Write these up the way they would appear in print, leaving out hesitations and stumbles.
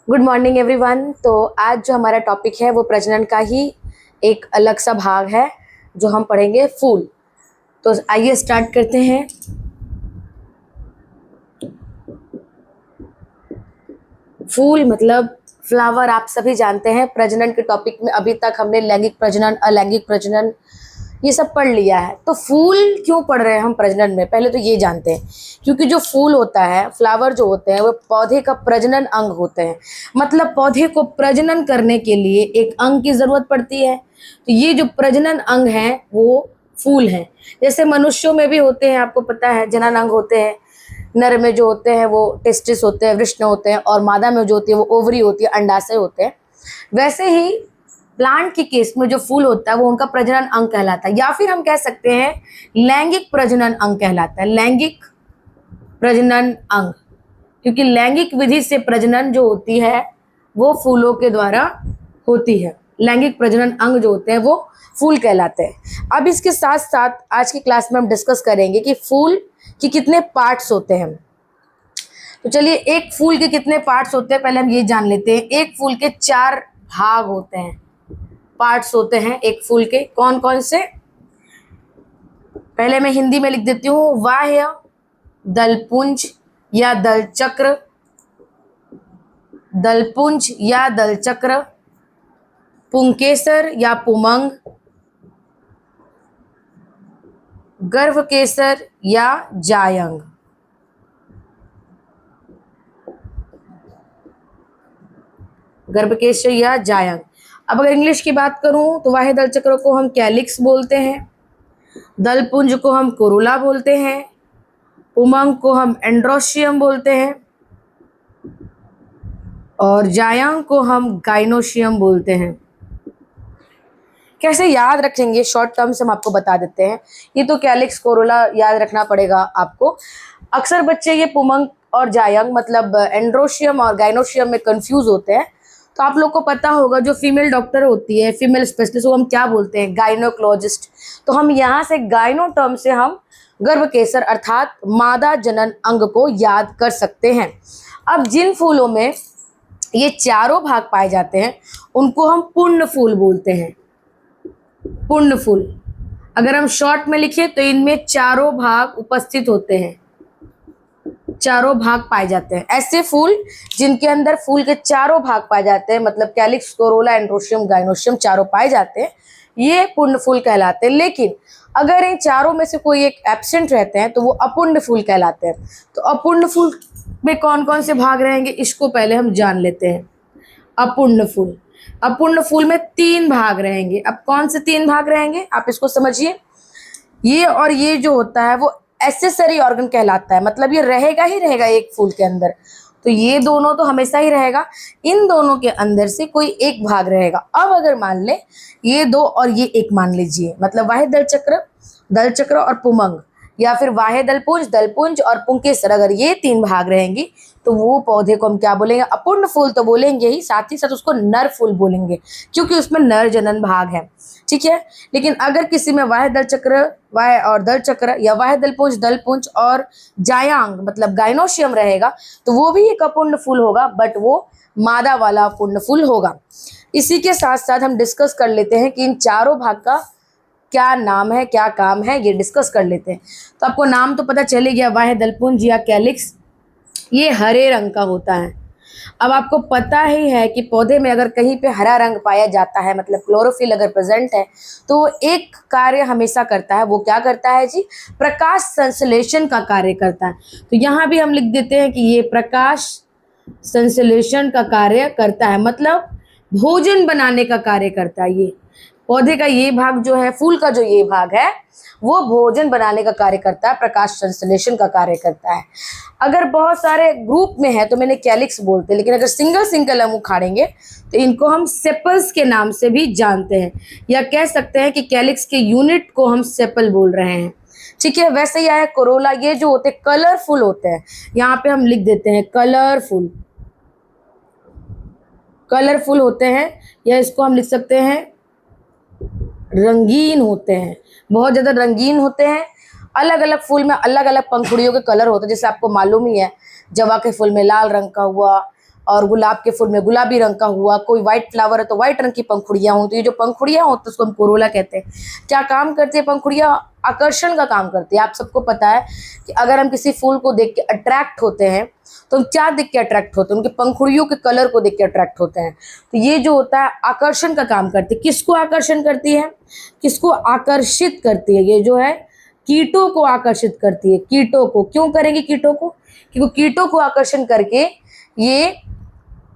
Good morning everyone. तो आज जो हमारा टॉपिक है वो प्रजनन का ही एक अलग सा भाग है जो हम पढ़ेंगे फूल। तो आइए स्टार्ट करते हैं। फूल मतलब फ्लावर, आप सभी जानते हैं। प्रजनन के टॉपिक में अभी तक हमने लैंगिक प्रजनन, अलैंगिक प्रजनन ये सब पढ़ लिया है। तो फूल क्यों पढ़ रहे हैं हम प्रजनन में, पहले तो ये जानते हैं। क्योंकि जो फूल होता है, फ्लावर जो होते हैं, वो पौधे का प्रजनन अंग होते हैं। मतलब पौधे को प्रजनन करने के लिए एक अंग की जरूरत पड़ती है। तो ये जो प्रजनन अंग है वो फूल हैं। जैसे मनुष्यों में भी होते हैं, आपको पता है, जनन अंग होते हैं। नर में जो होते हैं वो टेस्टिस होते हैं, वृषण होते हैं, और मादा में जो होती है वो ओवरी होती है, अंडाशय होते हैं। वैसे ही प्लांट के केस में जो फूल होता है वो उनका प्रजनन अंग कहलाता है, या फिर हम कह सकते हैं लैंगिक प्रजनन अंग कहलाता है। लैंगिक प्रजनन अंग, क्योंकि लैंगिक विधि से प्रजनन जो होती है वो फूलों के द्वारा होती है। लैंगिक प्रजनन अंग जो होते हैं वो फूल कहलाते हैं। अब इसके साथ साथ आज की क्लास में हम डिस्कस करेंगे कि फूल के कितने पार्ट्स होते हैं। तो चलिए, एक फूल के कितने पार्ट्स होते हैं पहले हम ये जान लेते हैं। एक फूल के 4 भाग होते हैं, पार्ट्स होते हैं एक फूल के। कौन कौन से, पहले मैं हिंदी में लिख देती हूँ। बाह्य दलपुंज या दलचक्र, दलपुंज या दलचक्र, पुंकेसर या पुमंग, गर्भकेसर या जायंग। गर्भकेसर या जायंग। अब अगर इंग्लिश की बात करूं तो वाह्य दलचक्र को हम कैलिक्स बोलते हैं, दलपुंज को हम कोरोला बोलते हैं, पुमंग को हम एंड्रोशियम बोलते हैं, और जायंग को हम गाइनोशियम बोलते हैं। कैसे याद रखेंगे, शॉर्ट टर्म से हम आपको बता देते हैं। ये तो कैलिक्स कोरोला याद रखना पड़ेगा आपको। अक्सर बच्चे ये पुमंग और जायंग मतलब एंड्रोशियम और गाइनोशियम में कंफ्यूज होते हैं। तो आप लोग को पता होगा, जो फीमेल डॉक्टर होती है, फीमेल स्पेशलिस्ट, वो हम क्या बोलते हैं, गाइनोकोलॉजिस्ट। तो हम यहाँ से गाइनो टर्म से हम गर्भकेसर अर्थात मादा जनन अंग को याद कर सकते हैं। अब जिन फूलों में ये चारों भाग पाए जाते हैं उनको हम पूर्ण फूल बोलते हैं। पूर्ण फूल, अगर हम शॉर्ट में लिखें तो इनमें चारों भाग उपस्थित होते हैं, चारों भाग पाए जाते हैं। ऐसे फूल जिनके अंदर फूल के चारों भाग पाए जाते हैं, मतलब कैलिक्स, कोरोला, एंड्रोशियम, गाइनोशियम चारों पाए जाते हैं, ये पूर्ण फूल कहलाते हैं। लेकिन अगर इन चारों में से कोई एक एब्सेंट रहते हैं तो वो अपूर्ण फूल कहलाते हैं। तो अपूर्ण फूल में कौन कौन से भाग रहेंगे इसको पहले हम जान लेते हैं। अपूर्ण फूल, अपूर्ण फूल में 3 भाग रहेंगे। अब कौन से 3 भाग रहेंगे आप इसको समझिए। ये और ये जो होता है वो एसेसरी ऑर्गन कहलाता है, मतलब ये रहेगा ही रहेगा एक फूल के अंदर। तो ये दोनों तो हमेशा ही रहेगा, इन दोनों के अंदर से कोई एक भाग रहेगा। अब अगर मान ले ये 2 और ये 1 मान लीजिए, मतलब वाह्य दलचक्र, दलचक्र और पुमंग, या फिर वाह्य दलपुंज, दलपुंज और पुंकेसर, अगर ये 3 भाग रहेंगी तो वो पौधे को हम क्या बोलेंगे, अपूर्ण फूल तो बोलेंगे ही, साथ ही साथ उसको नर फूल बोलेंगे, क्योंकि उसमें नर जनन भाग है। ठीक है। लेकिन अगर किसी में वाह्य दलचक्र, वाह्य और दलचक्र, या वाह्य दलपुंज, दलपुंज और जायांग मतलब गाइनोशियम रहेगा तो वो भी एक अपूर्ण फूल होगा, बट वो मादा वाला अपूर्ण फूल होगा। इसी के साथ साथ हम डिस्कस कर लेते हैं कि इन चारों भाग का क्या नाम है, क्या काम है, ये डिस्कस कर लेते हैं। तो आपको नाम तो पता चले गया, वाह्य दलपुंज या कैलिक्स, ये हरे रंग का होता है। अब आपको पता ही है कि पौधे में अगर कहीं पे हरा रंग पाया जाता है, मतलब क्लोरोफिल अगर प्रेजेंट है, तो वो एक कार्य हमेशा करता है। वो क्या करता है जी, प्रकाश संश्लेषण का कार्य करता है। तो यहाँ भी हम लिख देते हैं कि ये प्रकाश संश्लेषण का कार्य करता है, मतलब भोजन बनाने का कार्य करता है। ये पौधे का ये भाग जो है, फूल का जो ये भाग है, वो भोजन बनाने का कार्य करता है, प्रकाश संश्लेषण का कार्य करता है। अगर बहुत सारे ग्रुप में है तो मैंने कैलिक्स बोलते हैं, लेकिन अगर सिंगल सिंगल हम उखाड़ेंगे तो इनको हम सेपल्स के नाम से भी जानते हैं, या कह सकते हैं कि कैलिक्स के यूनिट को हम सेपल बोल रहे हैं। ठीक है। वैसे ही आया कोरोला, ये जो होते हैं कलरफुल होते हैं, यहाँ पे हम लिख देते हैं कलरफुल, कलरफुल होते हैं, या इसको हम लिख सकते हैं रंगीन होते हैं, बहुत ज़्यादा रंगीन होते हैं। अलग अलग फूल में अलग अलग पंखुड़ियों के कलर होते हैं, जैसे आपको मालूम ही है, जवा के फूल में लाल रंग का हुआ, और गुलाब के फूल में गुलाबी रंग का हुआ, कोई व्हाइट फ्लावर है तो व्हाइट रंग की पंखुड़ियाँ हों, तो ये जो पंखुड़ियाँ होती है उसको हम कोरोला कहते हैं। क्या काम करती है पंखुड़ियाँ? आकर्षण का काम करती है। आप सबको पता है कि अगर हम किसी फूल को देख के अट्रैक्ट होते हैं तो हम क्या देख के अट्रैक्ट होते हैं? उनके पंखुड़ियों के कलर को देख के अट्रैक्ट होते हैं। तो ये जो होता है आकर्षण का काम करती है। किसको आकर्षण करती है? किसको आकर्षित करती है? ये जो है कीटों को आकर्षित करती है। कीटों को क्यों करेंगे? कीटों को, क्योंकि कीटों को आकर्षण करके ये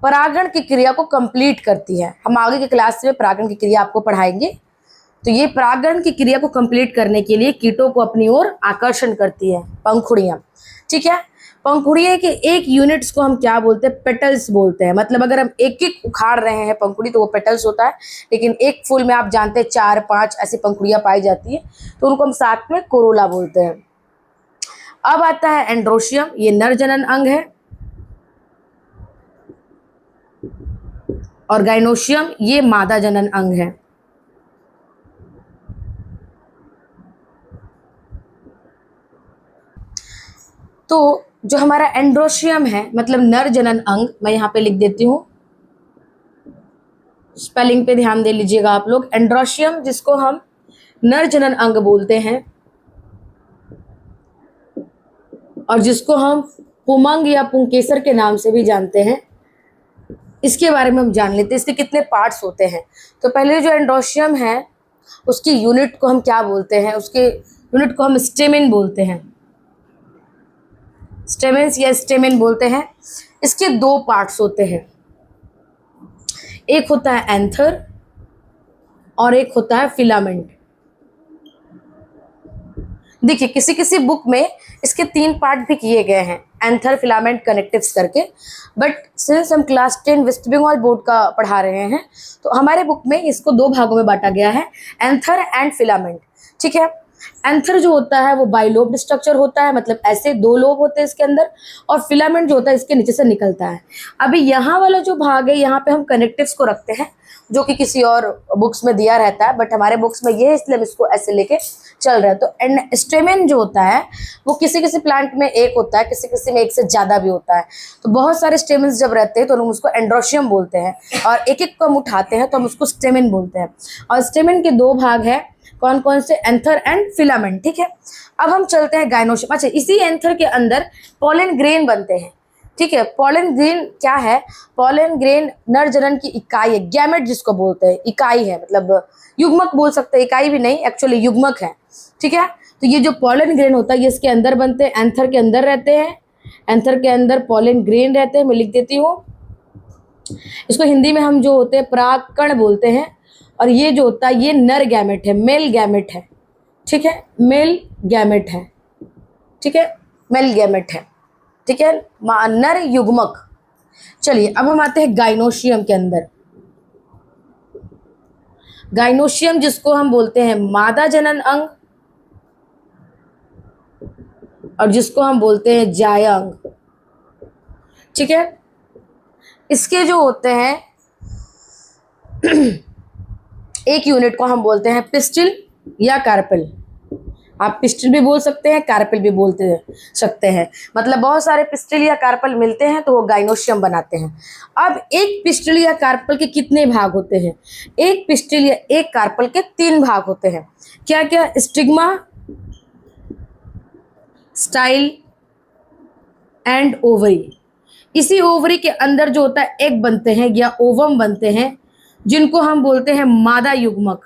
परागण की क्रिया को कंप्लीट करती है। हम आगे की क्लास में परागण की क्रिया आपको पढ़ाएंगे। तो ये परागण की क्रिया को कंप्लीट करने के लिए कीटों को अपनी ओर आकर्षण करती है पंखुड़ियाँ। ठीक है, पंखुड़ियों के एक यूनिट्स को हम क्या बोलते हैं? पेटल्स बोलते हैं। मतलब अगर हम एक एक उखाड़ रहे हैं पंखुड़ी तो वो पेटल्स होता है, लेकिन एक फूल में आप जानते हैं 4-5 ऐसी पंखुड़ियाँ पाई जाती है, तो उनको हम साथ में कोरोला बोलते हैं। अब आता है एंड्रोशियम, ये नर जनन अंग है, और गाइनोशियम ये मादा जनन अंग है। तो जो हमारा एंड्रोशियम है मतलब नर जनन अंग, मैं यहाँ पे लिख देती हूँ, स्पेलिंग पे ध्यान दे लीजिएगा आप लोग। एंड्रोशियम जिसको हम नर जनन अंग बोलते हैं और जिसको हम पुमंग या पुंकेसर के नाम से भी जानते हैं, इसके बारे में हम जान लेते हैं। इसके कितने पार्ट्स होते हैं। तो पहले जो एंड्रोशियम है उसकी यूनिट को हम क्या बोलते हैं? उसके यूनिट को हम स्टेमेन बोलते हैं। स्टेमेंस या स्टेमेन बोलते हैं। इसके 2 पार्ट्स होते हैं, एक होता है एंथर और एक होता है फिलामेंट। देखिए किसी किसी बुक में इसके 3 पार्ट भी किए गए हैं, एंथर, फिलामेंट, कनेक्टिव्स करके, बट सिंस हम क्लास 10 वेस्ट बंगाल बोर्ड का पढ़ा रहे हैं तो हमारे बुक में इसको 2 भागों में बांटा गया है, एंथर एंड फिलामेंट। ठीक है, एंथर जो होता है वो बाइलोब्ड स्ट्रक्चर होता है, मतलब ऐसे 2 लोब होते हैं इसके अंदर, और फिलामेंट जो होता है इसके नीचे से निकलता है। अभी यहाँ वाला जो भाग है यहाँ पे हम कनेक्टिव्स को रखते हैं, जो कि किसी और बुक्स में दिया रहता है, बट हमारे बुक्स में ये है इसलिए हम इसको ऐसे लेके चल रहे हैं। तो स्टेमेन जो होता है वो किसी किसी प्लांट में एक होता है, किसी किसी में एक से ज़्यादा भी होता है। तो बहुत सारे स्टेमेन्स जब रहते हैं तो हम उसको एंड्रोशियम बोलते हैं, और एक एक को हम उठाते हैं तो हम उसको स्टेमेन बोलते हैं। और स्टेमेन के 2 भाग है, कौन कौन से? Anther and filament. ठीक है, अब हम चलते हैं गाइनोशियम। अच्छा, इसी एंथर के अंदर पॉलन ग्रेन बनते हैं। ठीक है, पॉलन ग्रेन क्या है? पॉलन ग्रेन नर जनन की इकाई है, गैमेट जिसको बोलते हैं, इकाई है, मतलब युग्मक बोल सकते हैं, इकाई भी नहीं, एक्चुअली युग्मक है। ठीक है, तो ये जो पॉलन ग्रेन होता है ये इसके अंदर बनते हैं, एंथर के अंदर रहते हैं। एंथर के अंदर पॉलन ग्रेन रहते हैं, मैं लिख देती हूँ। इसको हिंदी में हम जो होते हैं परागकण बोलते हैं। और ये जो होता है ये नर गैमेट है, मेल गैमेट है। ठीक है, मेल गैमेट है। ठीक है, मेल गैमेट है। ठीक है, नर युग्मक। चलिए अब हम आते हैं गाइनोशियम के अंदर। गाइनोशियम जिसको हम बोलते हैं मादा जनन अंग और जिसको हम बोलते हैं जायंग। ठीक है, इसके जो होते हैं एक यूनिट को हम बोलते हैं पिस्टिल या कार्पेल। आप पिस्टिल भी बोल सकते हैं, कार्पेल भी बोलते सकते हैं, मतलब बहुत सारे पिस्टिल या कार्पेल मिलते हैं तो वो गाइनोशियम बनाते हैं। अब एक पिस्टिल या कार्पेल के कितने भाग होते हैं? एक पिस्टिल या एक कार्पेल के 3 भाग होते हैं। क्या क्या? Stigma, style and ovary. इसी ओवरी के अंदर जो होता है एग बनते हैं या ओवम बनते हैं, जिनको हम बोलते हैं मादा युग्मक,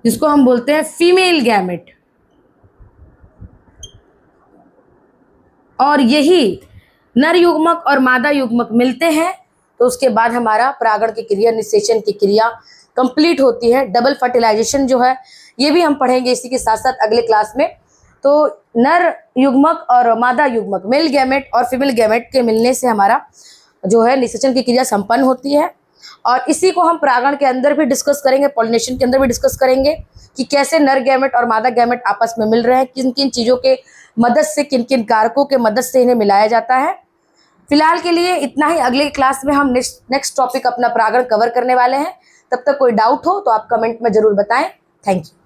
जिसको हम बोलते हैं फीमेल गैमेट। और यही नर युग्मक और मादा युग्मक मिलते हैं तो उसके बाद हमारा परागण की क्रिया, निषेचन की क्रिया कंप्लीट होती है। डबल फर्टिलाइजेशन जो है ये भी हम पढ़ेंगे इसी के साथ साथ अगले क्लास में। तो नर युग्मक और मादा युग्मक, मेल गैमेट और फीमेल गैमेट के मिलने से हमारा जो है निषेचन की क्रिया संपन्न होती है। और इसी को हम परागण के अंदर भी डिस्कस करेंगे, पॉलिनेशन के अंदर भी डिस्कस करेंगे कि कैसे नर गैमेट और मादा गैमेट आपस में मिल रहे हैं, किन किन चीज़ों के मदद से, किन किन कारकों के मदद से इन्हें मिलाया जाता है। फिलहाल के लिए इतना ही। अगले क्लास में हम नेक्स्ट टॉपिक अपना परागण कवर करने वाले हैं। तब तक कोई डाउट हो तो आप कमेंट में ज़रूर बताएं। Thank you.